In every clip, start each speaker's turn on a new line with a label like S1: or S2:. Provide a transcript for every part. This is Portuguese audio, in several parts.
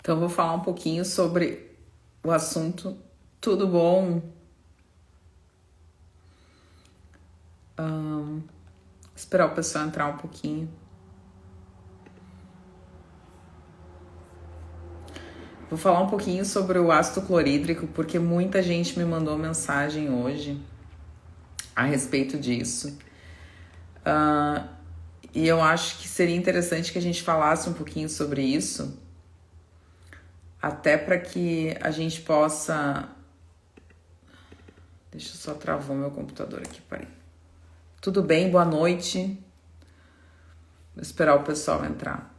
S1: Então, vou falar um pouquinho sobre o assunto. Tudo bom? Esperar o pessoal entrar um pouquinho. Vou falar um pouquinho sobre o ácido clorídrico, porque muita gente me mandou mensagem hoje a respeito disso. E eu acho que seria interessante que a gente falasse um pouquinho sobre isso, até para que a gente possa... Deixa eu só travar meu computador aqui, peraí. Tudo bem? Boa noite. Vou esperar o pessoal entrar.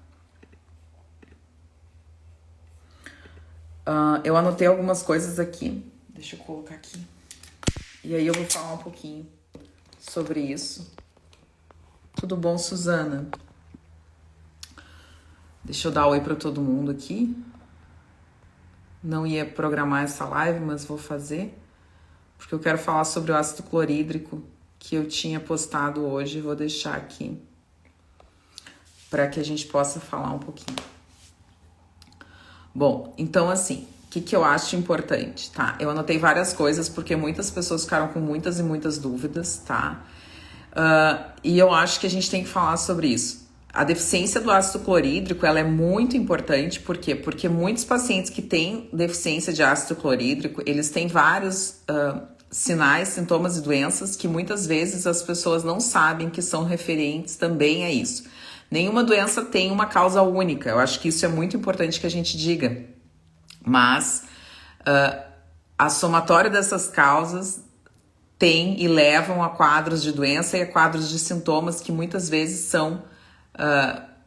S1: Eu anotei algumas coisas aqui. Deixa eu colocar aqui. E aí eu vou falar um pouquinho sobre isso. Tudo bom, Suzana? Deixa eu dar oi para todo mundo aqui. Não ia programar essa live, mas vou fazer. Porque eu quero falar sobre o ácido clorídrico que eu tinha postado hoje. Vou deixar aqui para que a gente possa falar um pouquinho. Bom, então assim, o que eu acho importante, tá? Eu anotei várias coisas porque muitas pessoas ficaram com muitas e muitas dúvidas, tá? E eu acho que a gente tem que falar sobre isso. A deficiência do ácido clorídrico, ela é muito importante, por quê? Porque muitos pacientes que têm deficiência de ácido clorídrico, eles têm vários sinais, sintomas e doenças que muitas vezes as pessoas não sabem que são referentes também a isso. Nenhuma doença tem uma causa única, eu acho que isso é muito importante que a gente diga. Mas a somatória dessas causas tem e levam a quadros de doença e a quadros de sintomas que muitas vezes são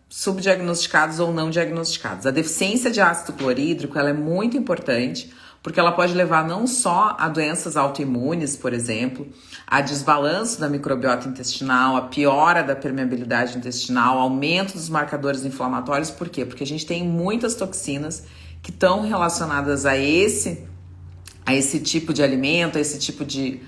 S1: subdiagnosticados ou não diagnosticados. A deficiência de ácido clorídrico, ela é muito importante porque ela pode levar não só a doenças autoimunes, por exemplo, a desbalanço da microbiota intestinal, a piora da permeabilidade intestinal, aumento dos marcadores inflamatórios. Por quê? Porque a gente tem muitas toxinas que estão relacionadas a esse tipo de alimento, a esse tipo de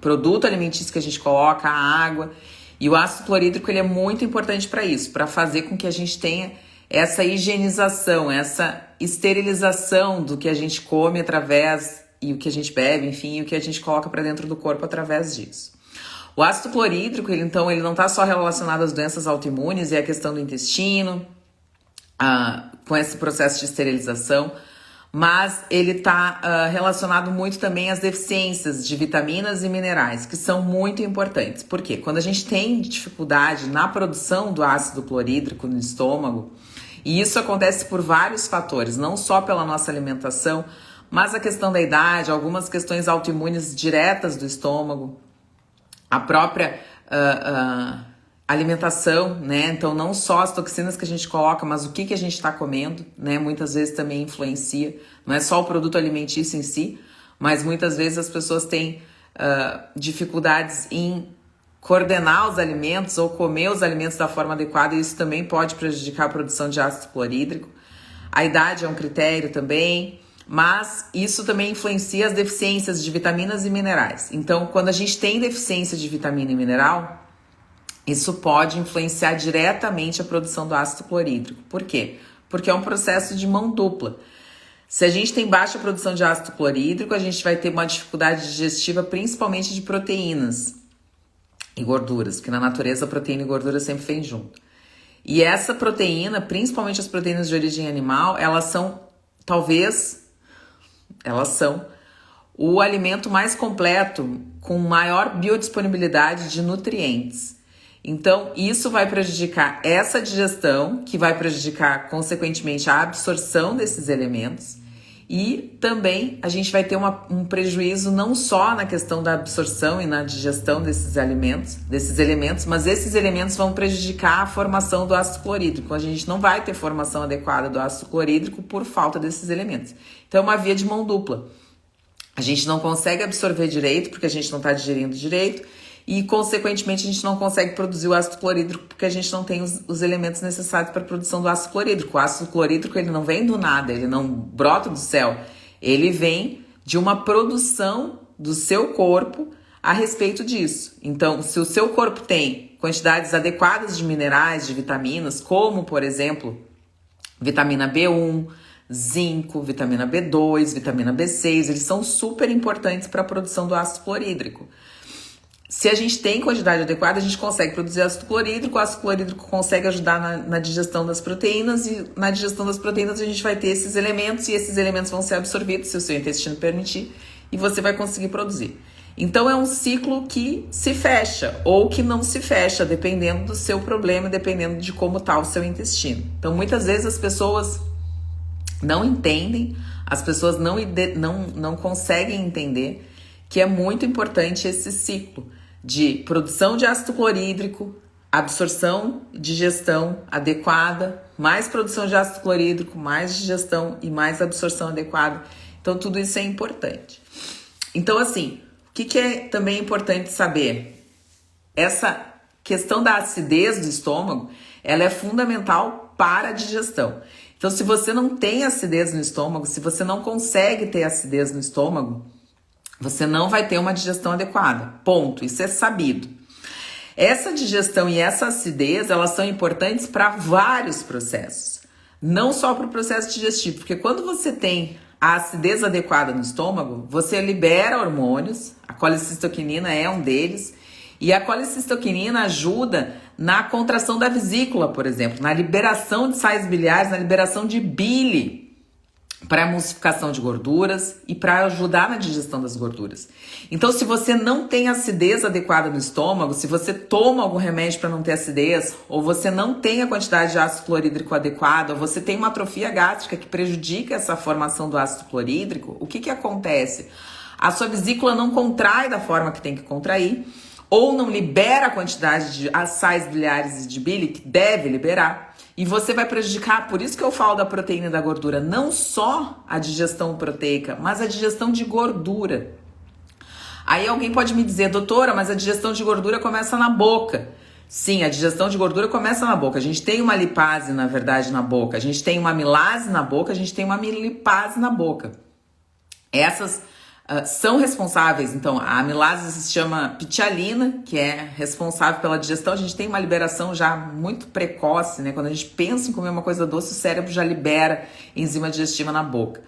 S1: produto alimentício que a gente coloca, a água. E o ácido clorídrico, ele é muito importante para isso, para fazer com que a gente tenha essa higienização, essa esterilização do que a gente come através, e o que a gente bebe, enfim, e o que a gente coloca para dentro do corpo através disso. O ácido clorídrico, ele não está só relacionado às doenças autoimunes e à questão do intestino, com esse processo de esterilização, mas ele está relacionado muito também às deficiências de vitaminas e minerais, que são muito importantes. Por quê? Quando a gente tem dificuldade na produção do ácido clorídrico no estômago, e isso acontece por vários fatores, não só pela nossa alimentação, mas a questão da idade, algumas questões autoimunes diretas do estômago, a própria alimentação, né? Então, não só as toxinas que a gente coloca, mas o que a gente está comendo, né? Muitas vezes também influencia. Não é só o produto alimentício em si, mas muitas vezes as pessoas têm dificuldades em coordenar os alimentos ou comer os alimentos da forma adequada, e isso também pode prejudicar a produção de ácido clorídrico. A idade é um critério também, mas isso também influencia as deficiências de vitaminas e minerais. Então, quando a gente tem deficiência de vitamina e mineral, isso pode influenciar diretamente a produção do ácido clorídrico. Por quê? Porque é um processo de mão dupla. Se a gente tem baixa produção de ácido clorídrico, a gente vai ter uma dificuldade digestiva, principalmente de proteínas e gorduras, porque na natureza proteína e gordura sempre vem junto. E essa proteína, principalmente as proteínas de origem animal, elas são o alimento mais completo, com maior biodisponibilidade de nutrientes. Então, isso vai prejudicar essa digestão, que vai prejudicar, consequentemente, a absorção desses elementos. E também a gente vai ter um prejuízo não só na questão da absorção e na digestão desses elementos, mas esses elementos vão prejudicar a formação do ácido clorídrico. A gente não vai ter formação adequada do ácido clorídrico por falta desses elementos. Então, é uma via de mão dupla. A gente não consegue absorver direito, porque a gente não está digerindo direito, e, consequentemente, a gente não consegue produzir o ácido clorídrico porque a gente não tem os elementos necessários para a produção do ácido clorídrico. O ácido clorídrico, ele não vem do nada, ele não brota do céu. Ele vem de uma produção do seu corpo a respeito disso. Então, se o seu corpo tem quantidades adequadas de minerais, de vitaminas, como, por exemplo, Vitamina B1, zinco, vitamina B2, vitamina B6, eles são super importantes para a produção do ácido clorídrico. Se a gente tem quantidade adequada, a gente consegue produzir ácido clorídrico, o ácido clorídrico consegue ajudar na digestão das proteínas, e na digestão das proteínas a gente vai ter esses elementos, e esses elementos vão ser absorvidos, se o seu intestino permitir, e você vai conseguir produzir. Então é um ciclo que se fecha, ou que não se fecha, dependendo do seu problema, dependendo de como está o seu intestino. Então muitas vezes as pessoas não entendem, as pessoas não conseguem entender que é muito importante esse ciclo de produção de ácido clorídrico, absorção, digestão adequada, mais produção de ácido clorídrico, mais digestão e mais absorção adequada. Então tudo isso é importante. Então assim, o que é também importante saber? Essa questão da acidez do estômago, ela é fundamental para a digestão. Então se você não tem acidez no estômago, se você não consegue ter acidez no estômago, você não vai ter uma digestão adequada, ponto, isso é sabido. Essa digestão e essa acidez, elas são importantes para vários processos, não só para o processo digestivo, porque quando você tem a acidez adequada no estômago, você libera hormônios, a colicistoquinina é um deles, e a colicistoquinina ajuda na contração da vesícula, por exemplo, na liberação de sais biliares, na liberação de bile, para a emulsificação de gorduras e para ajudar na digestão das gorduras. Então, se você não tem acidez adequada no estômago, se você toma algum remédio para não ter acidez, ou você não tem a quantidade de ácido clorídrico adequada, ou você tem uma atrofia gástrica que prejudica essa formação do ácido clorídrico, o que acontece? A sua vesícula não contrai da forma que tem que contrair, ou não libera a quantidade de sais biliares e de bile que deve liberar, e você vai prejudicar, por isso que eu falo da proteína e da gordura, não só a digestão proteica, mas a digestão de gordura. Aí alguém pode me dizer, doutora, mas a digestão de gordura começa na boca. Sim, a digestão de gordura começa na boca. A gente tem uma lipase, na verdade, na boca. A gente tem uma amilase na boca, a gente tem uma amilipase na boca. Essas são responsáveis, então a amilase se chama pitialina, que é responsável pela digestão. A gente tem uma liberação já muito precoce, né? Quando a gente pensa em comer uma coisa doce, o cérebro já libera enzima digestiva na boca.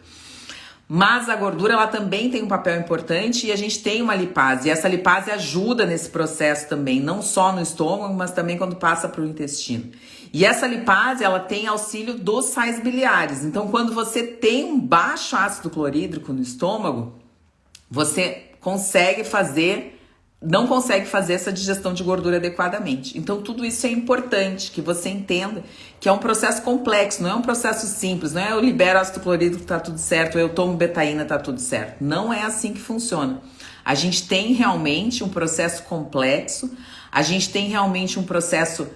S1: Mas a gordura, ela também tem um papel importante, e a gente tem uma lipase, e essa lipase ajuda nesse processo também, não só no estômago, mas também quando passa para o intestino. E essa lipase, ela tem auxílio dos sais biliares. Então, quando você tem um baixo ácido clorídrico no estômago, você não consegue fazer essa digestão de gordura adequadamente. Então, tudo isso é importante que você entenda que é um processo complexo, não é um processo simples, não é eu libero ácido clorídrico, tá tudo certo, ou eu tomo betaína, tá tudo certo. Não é assim que funciona. A gente tem realmente um processo complexo, a gente tem realmente um processo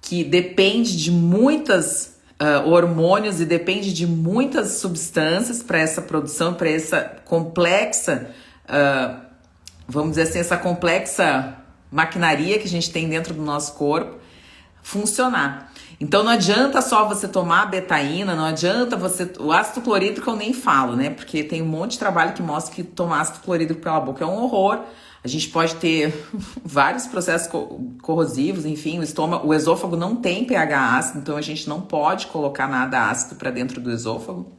S1: que depende de muitas hormônios e depende de muitas substâncias para essa produção, para essa complexa, vamos dizer assim, essa complexa maquinaria que a gente tem dentro do nosso corpo funcionar. Então não adianta só você tomar betaína, não adianta você... O ácido clorídrico eu nem falo, né? Porque tem um monte de trabalho que mostra que tomar ácido clorídrico pela boca é um horror. A gente pode ter vários processos corrosivos, enfim, o esôfago não tem pH ácido, então a gente não pode colocar nada ácido para dentro do esôfago.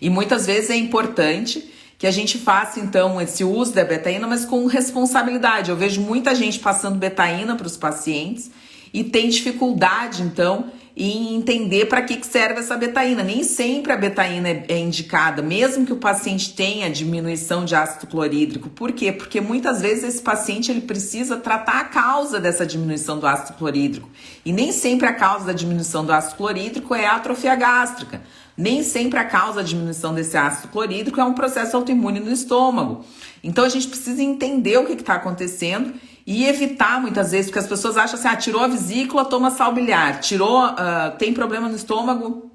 S1: E muitas vezes é importante que a gente faça, então, esse uso da betaína, mas com responsabilidade. Eu vejo muita gente passando betaína para os pacientes e tem dificuldade, então, em entender para que serve essa betaína. Nem sempre a betaína é indicada, mesmo que o paciente tenha diminuição de ácido clorídrico. Por quê? Porque muitas vezes esse paciente ele precisa tratar a causa dessa diminuição do ácido clorídrico. E nem sempre a causa da diminuição do ácido clorídrico é a atrofia gástrica. Nem sempre a causa da diminuição desse ácido clorídrico é um processo autoimune no estômago. Então a gente precisa entender o que está acontecendo e evitar muitas vezes, porque as pessoas acham assim, tirou a vesícula, toma sal biliar, tem problema no estômago,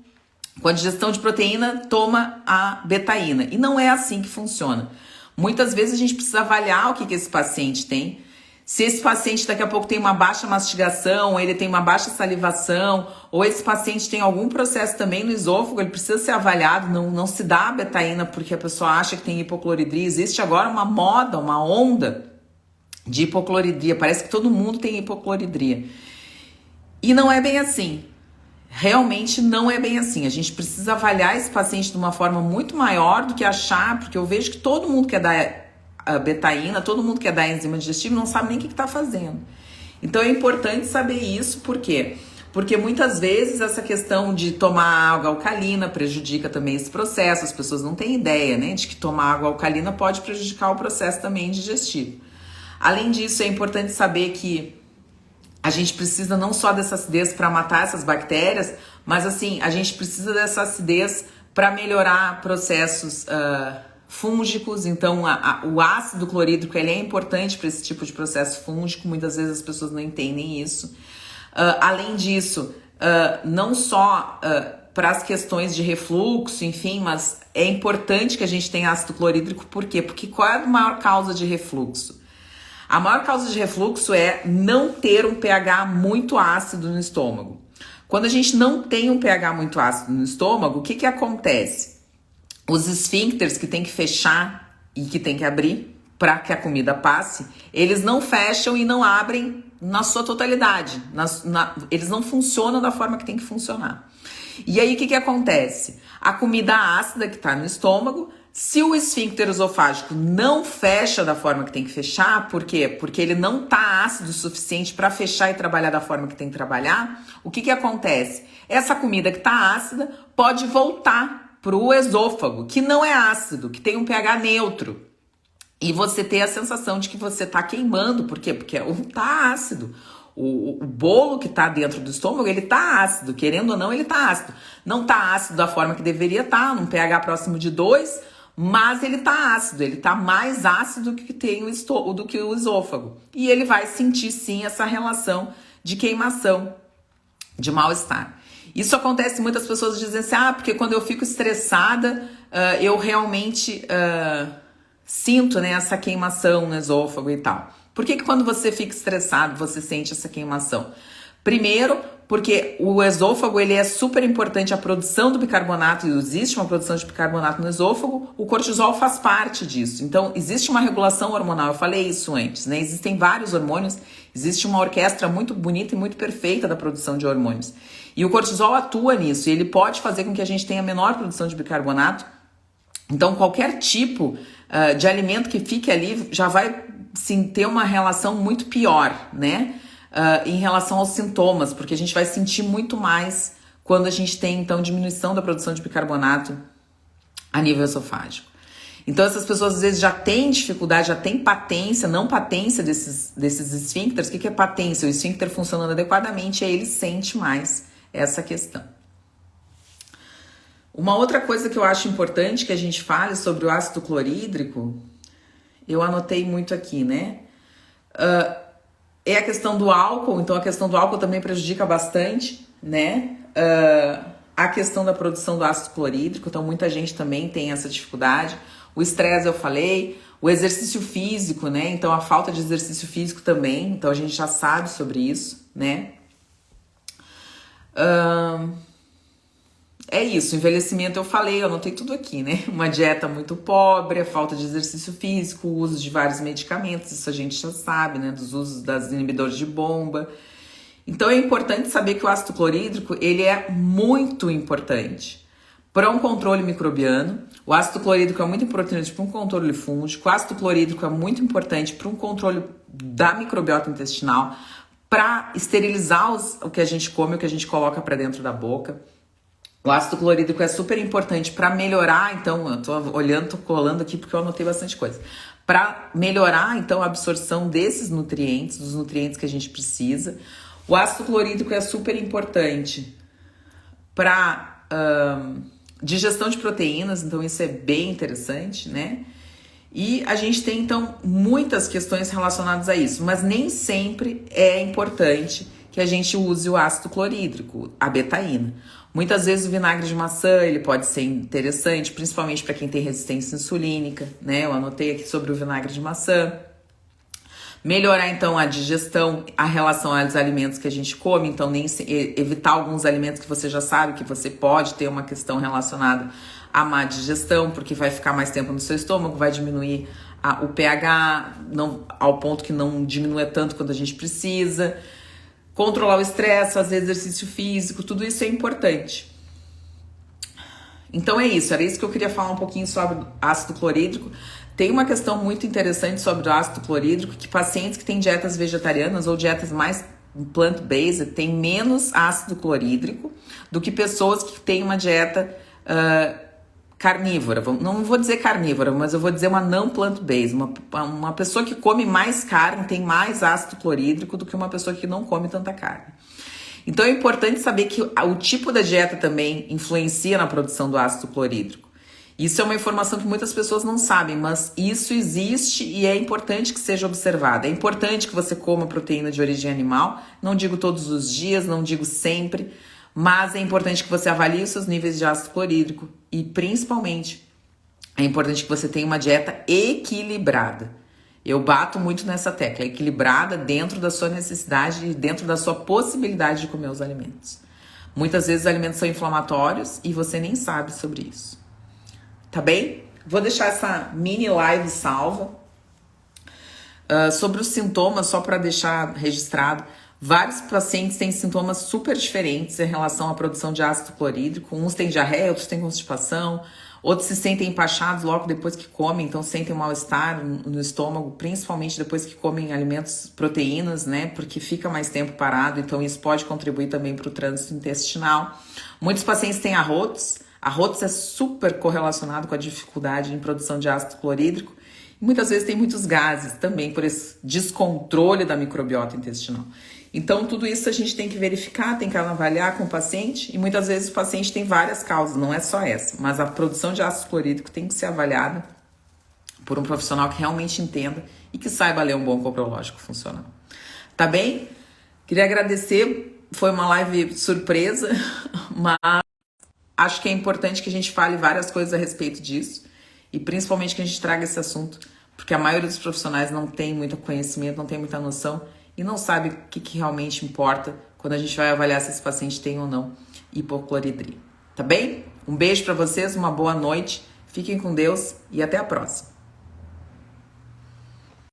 S1: com a digestão de proteína, toma a betaína. E não é assim que funciona. Muitas vezes a gente precisa avaliar o que esse paciente tem. Se esse paciente daqui a pouco tem uma baixa mastigação, ele tem uma baixa salivação, ou esse paciente tem algum processo também no esôfago, ele precisa ser avaliado, não se dá a betaína porque a pessoa acha que tem hipocloridria. Existe agora uma moda, uma onda de hipocloridria, parece que todo mundo tem hipocloridria. E não é bem assim. realmente não é bem assim. A gente precisa avaliar esse paciente de uma forma muito maior do que achar, porque eu vejo que todo mundo quer dar a betaína, todo mundo quer dar enzima digestiva e não sabe nem o que está fazendo. Então é importante saber isso, por quê? Porque muitas vezes essa questão de tomar água alcalina prejudica também esse processo. As pessoas não têm ideia, né, de que tomar água alcalina pode prejudicar o processo também digestivo. Além disso, é importante saber que a gente precisa não só dessa acidez para matar essas bactérias, mas assim, a gente precisa dessa acidez para melhorar processos fúngicos. Então, o ácido clorídrico ele é importante para esse tipo de processo fúngico. Muitas vezes as pessoas não entendem isso. Além disso, não só para as questões de refluxo, enfim, mas é importante que a gente tenha ácido clorídrico. Por quê? Porque qual é a maior causa de refluxo? A maior causa de refluxo é não ter um pH muito ácido no estômago. Quando a gente não tem um pH muito ácido no estômago, o que que acontece? Os esfíncteres que tem que fechar e que tem que abrir para que a comida passe, eles não fecham e não abrem na sua totalidade. Eles não funcionam da forma que tem que funcionar. E aí o que que acontece? A comida ácida que está no estômago, se o esfíncter esofágico não fecha da forma que tem que fechar, por quê? Porque ele não está ácido o suficiente para fechar e trabalhar da forma que tem que trabalhar, o que que acontece? Essa comida que está ácida pode voltar para o esôfago, que não é ácido, que tem um pH neutro. E você ter a sensação de que você está queimando, por quê? Porque está ácido. O bolo que está dentro do estômago, ele está ácido, querendo ou não, ele está ácido. Não está ácido da forma que deveria estar, num pH próximo de 2, mas ele está ácido, ele está mais ácido que tem do que o esôfago. E ele vai sentir sim essa relação de queimação, de mal-estar. Isso acontece, muitas pessoas dizem assim, porque quando eu fico estressada, eu realmente sinto, né, essa queimação no esôfago e tal. Por que quando você fica estressado, você sente essa queimação? Primeiro, porque o esôfago ele é super importante, a produção do bicarbonato, e existe uma produção de bicarbonato no esôfago, o cortisol faz parte disso. Então, existe uma regulação hormonal, eu falei isso antes, né? Existem vários hormônios, existe uma orquestra muito bonita e muito perfeita da produção de hormônios. E o cortisol atua nisso, e ele pode fazer com que a gente tenha menor produção de bicarbonato. Então, qualquer tipo de alimento que fique ali já vai sim, ter uma relação muito pior, né? Em relação aos sintomas, porque a gente vai sentir muito mais quando a gente tem, então, diminuição da produção de bicarbonato a nível esofágico. Então, essas pessoas, às vezes, já têm dificuldade, já têm patência, não patência desses esfíncteres. O que é patência? O esfíncter funcionando adequadamente, aí ele sente mais essa questão. Uma outra coisa que eu acho importante que a gente fale sobre o ácido clorídrico, eu anotei muito aqui, né? É a questão do álcool, então a questão do álcool também prejudica bastante, né? A questão da produção do ácido clorídrico, então muita gente também tem essa dificuldade. O estresse eu falei, o exercício físico, né? Então a falta de exercício físico também, então a gente já sabe sobre isso, né? É isso, envelhecimento eu falei, eu anotei tudo aqui, né? Uma dieta muito pobre, a falta de exercício físico, o uso de vários medicamentos, isso a gente já sabe, né? Dos usos das inibidores de bomba. Então é importante saber que o ácido clorídrico, ele é muito importante para um controle microbiano. O ácido clorídrico é muito importante para um controle fúngico, o ácido clorídrico é muito importante para um controle da microbiota intestinal, para esterilizar o que a gente come, o que a gente coloca para dentro da boca. O ácido clorídrico é super importante para melhorar, então, eu tô olhando, tô colando aqui porque eu anotei bastante coisa. Para melhorar, então, a absorção desses nutrientes, dos nutrientes que a gente precisa. O ácido clorídrico é super importante para digestão de proteínas, então isso é bem interessante, né? E a gente tem, então, muitas questões relacionadas a isso, mas nem sempre é importante que a gente use o ácido clorídrico, a betaína. Muitas vezes o vinagre de maçã, ele pode ser interessante, principalmente para quem tem resistência insulínica, né? Eu anotei aqui sobre o vinagre de maçã. Melhorar, então, a digestão, a relação aos alimentos que a gente come, então evitar alguns alimentos que você já sabe que você pode ter uma questão relacionada à má digestão, porque vai ficar mais tempo no seu estômago, vai diminuir o pH ao ponto que não diminua tanto quando a gente precisa. controlar o estresse, fazer exercício físico, tudo isso é importante. Então é isso, era isso que eu queria falar um pouquinho sobre ácido clorídrico. Tem uma questão muito interessante sobre o ácido clorídrico, que pacientes que têm dietas vegetarianas ou dietas mais plant-based têm menos ácido clorídrico do que pessoas que têm uma dieta carnívora. Não vou dizer carnívora, mas eu vou dizer uma não plant-based. Uma pessoa que come mais carne tem mais ácido clorídrico do que uma pessoa que não come tanta carne. Então é importante saber que o tipo da dieta também influencia na produção do ácido clorídrico. Isso é uma informação que muitas pessoas não sabem, mas isso existe e é importante que seja observado. É importante que você coma proteína de origem animal, não digo todos os dias, não digo sempre, mas é importante que você avalie os seus níveis de ácido clorídrico e, principalmente, é importante que você tenha uma dieta equilibrada. Eu bato muito nessa tecla, equilibrada dentro da sua necessidade e dentro da sua possibilidade de comer os alimentos. Muitas vezes os alimentos são inflamatórios e você nem sabe sobre isso. Tá bem? Vou deixar essa mini live salva. Sobre os sintomas, só para deixar registrado, vários pacientes têm sintomas super diferentes em relação à produção de ácido clorídrico. Uns têm diarreia, outros têm constipação, outros se sentem empachados logo depois que comem, então sentem um mal-estar no estômago, principalmente depois que comem alimentos, proteínas, né? Porque fica mais tempo parado, então isso pode contribuir também para o trânsito intestinal. Muitos pacientes têm arrotos. Arrotos é super correlacionado com a dificuldade em produção de ácido clorídrico. E muitas vezes tem muitos gases também por esse descontrole da microbiota intestinal. Então, tudo isso a gente tem que verificar, tem que avaliar com o paciente. E muitas vezes o paciente tem várias causas, não é só essa. Mas a produção de ácido clorídrico tem que ser avaliada por um profissional que realmente entenda e que saiba ler um bom coprológico funcional. Tá bem? Queria agradecer. Foi uma live surpresa, mas acho que é importante que a gente fale várias coisas a respeito disso e principalmente que a gente traga esse assunto, porque a maioria dos profissionais não tem muito conhecimento, não tem muita noção e não sabe o que realmente importa quando a gente vai avaliar se esse paciente tem ou não hipocloridria. Tá bem? Um beijo para vocês, uma boa noite, fiquem com Deus e até a próxima.